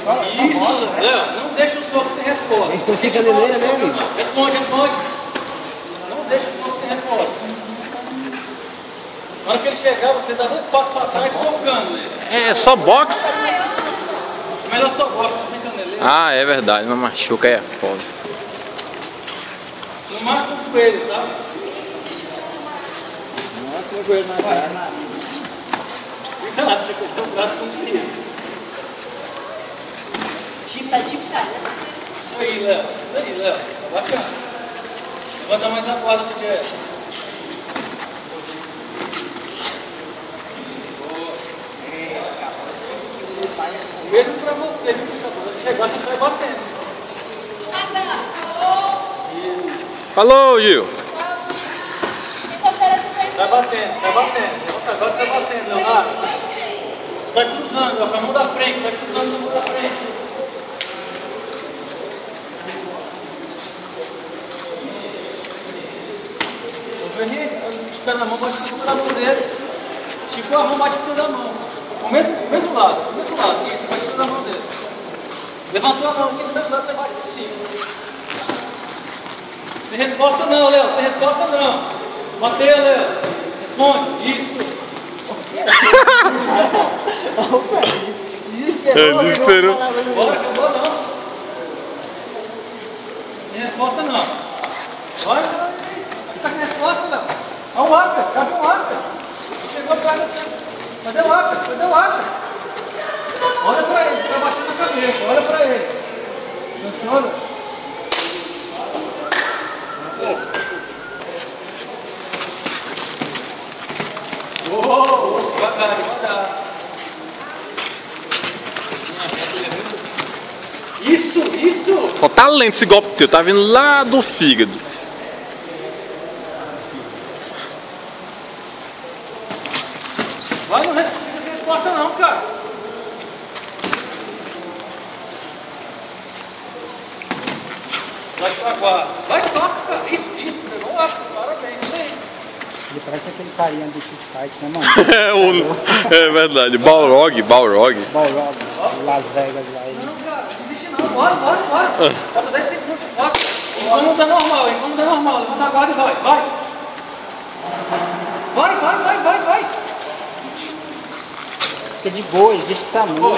Isso, Léo, não deixa o soco sem resposta. Eles estão ficando nele, né, amigo? Responde. Não deixa o soco sem resposta. Na hora que ele chegar, você dá 2 passos para trás socando ele. É só boxe? Melhor só boxe, sem caneleira. Ah, é verdade, não machuca, é foda. No máximo o joelho, tá? Nossa, meu joelho na cara. Cuidado, porque ele tem o braço comprido. Isso aí, Léo. Tá bacana. Levanta mais a guarda do Jeff. Mesmo pra você, quando chegar, você sai batendo. Isso. Falou, Gil. Sai batendo. Agora sai batendo, Leonardo. Sai cruzando, ó, com a mão da frente, sai cruzando com a mão da frente. Quando você estiver na mão, bate em cima da mão dele. Esticou a mão, bate em cima da mão. O mesmo lado. Isso, bate em cima da mão dele. Levantou a mão aqui do mesmo lado, você bate por cima. Sem resposta não, Léo. Bateu, Léo. Responde. Isso. Desesperou. Bora, acabou não. Sem resposta não. Bora, vai ficar sem resposta, Léo. Olha o upper, cabe um upper. Chegou atrás da cena. Cadê o upper? Olha pra ele, fica baixando a cabeça, olha pra ele. Funciona? Devagar. Isso! Ó, tá lento esse golpe teu, tá vindo lá do fígado. Vai, não responde essa resposta não, cara. Vai pra guarda. Vai só, cara. Isso, pegou o arco, parabéns, isso aí. Ele parece aquele carinha do Street Fight, né, mano? É verdade, Balrog. Balrog, Las Vegas lá. Não, cara, não existe não. Bora. Falta 10 segundos, bora. Incômodo normal. Levanta a guarda e vai. Vai. Fica de boa, existe SAMU.